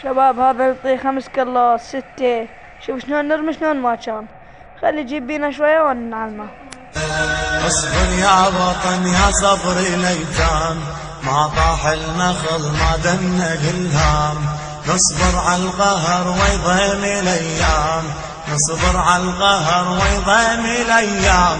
شباب هذا يعطيه 5 كلات 6. شوف شلون نرمي شلون ما كان. خلي يجيب بينا شوية ونعلمه. اصبر يا وطن يا صبري الايتام، ما طاح النخل ما دنق الهام. نصبر على القهر ويضيم الايام، نصبر على القهر ويضيم الايام.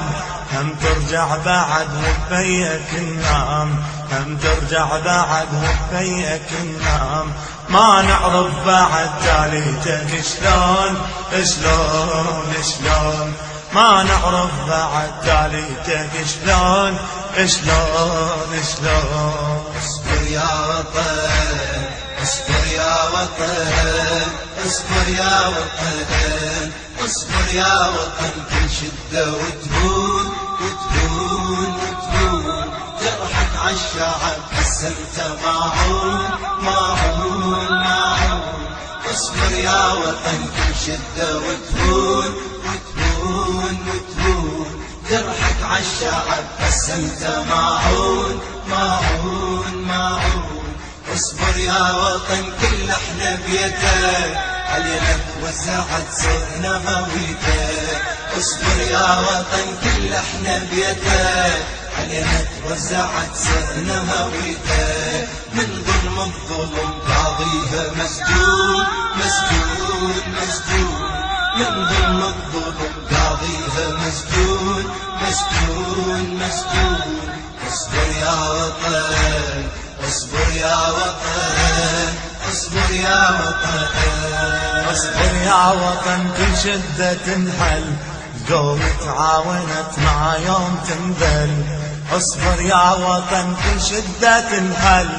هم ترجع بعد وبيك ننام، هم ترجع بعد وبيك ننام. ما نعرف بعد تاليتك شلون شلون شلون، ما نعرف بعد تاليتك شلون شلون شلون. اصبر يا وطن، اصبر يا وطن، اصبر يا وطن، اصبر يا وطن. كل شدة وتهون وتهون وتهون، جرحك عالشعب حسنت معون معون معون. اصبر يا وطن كل شدة وتهون وتهون وتهون، جرحك عالشعب حسنت معون معون معون. اصبر يا وطن كل احنا بيدك، علينا توزعت صرنا هويتك. اصبر يا وطن كل احنا بيدك، علينا توزعت صرنا هويتك. من ظلم الظلم قاضيها مسجون مسجون مسجون، من ظلم الظلم قاضيها مسجون مسجون مسجون. اصبر يا وطن، اصبر يا وطن، اصبر يا وطن. اصبر يا وطن كل شدة تنحل، قوم تعاونت مع يوم تنبل. اصبر يا وطن كل شدة تنحل،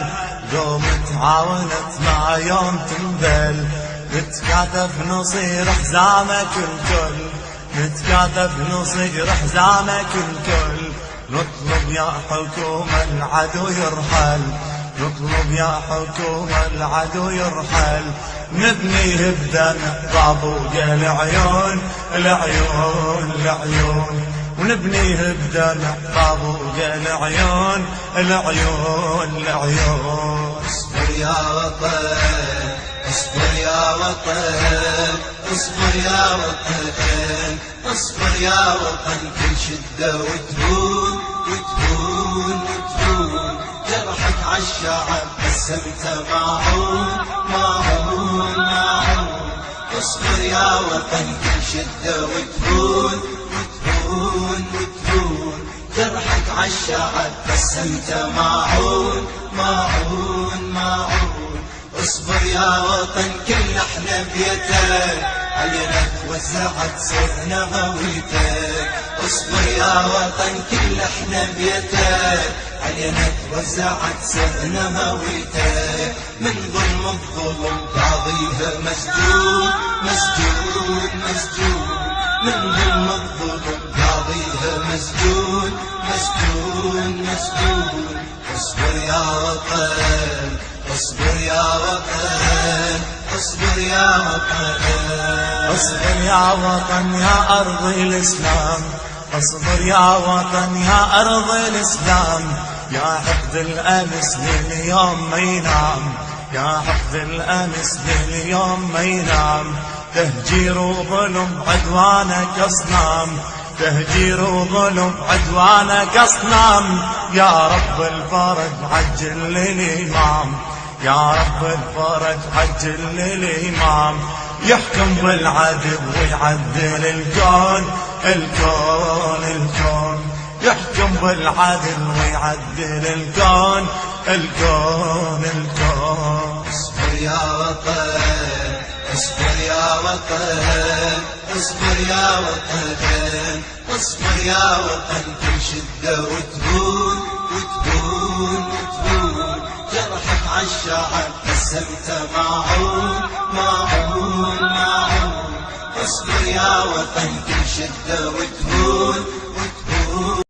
قوم تعاونت مع يوم تنبل. نتكاتف نصير حزامك الكل، نتكاتف نصير حزامك الكل. نطلب يا حكومة العدو يرحل، نطلب يا حكومة العدو يرحل. نبنيه بدمع طابوق العيون العيون العيون، ونبنيه بدمع طابوق العيون العيون العيون. اصبر يا وطن، اصبر يا وطن، اصبر يا وطن، اصبر يا وطن. كل شدة وتهون وتهون وتهون، جرحك عالشعب قسمت معون معون معون. اصبر يا وطن كل شدة وتهون وتهون وتهون، جرحك عالشعب قسمت معون معون معون. اصبر يا وطن كل احنا بيتك، علينا توزعت صرنا هويتك. اصبر يا وطن كل احنا بيتك، علينا توزعت صرنا هويتك. من ظلم الظلم قاضيها مسجون مسجون مسجون، من ظلم الظلم قاضيها مسجون مسجون مسجون. اصبر يا وطن، اصبر يا وطن، اصبر يا وطن. اصبر يا وطن يا أرض الإسلام، اصبر يا وطن يا أرض الإسلام. يا حقد الأمس لليوم ما ينام، يا حقد الأمس لليوم ما ينام. تهجير وظلم عدوانك أصنام، تهجير وظلم عدوانك أصنام. يا رب الفرج عجل للإمام، يا رب الفرج عجل للإمام. يحكم بالعدل ويعدل الكون الكون الكون، يحكم بالعدل ويعدل الكون الكون الكون. اصبر يا وطن، اصبر يا وطن، اصبر يا وطن، اصبر يا وطن. كل شدة وتهون وتهون وتهون، جرحك عالشعب قسمت معون معون معون. اصبر يا وطن كل شدة وتهون وتهون.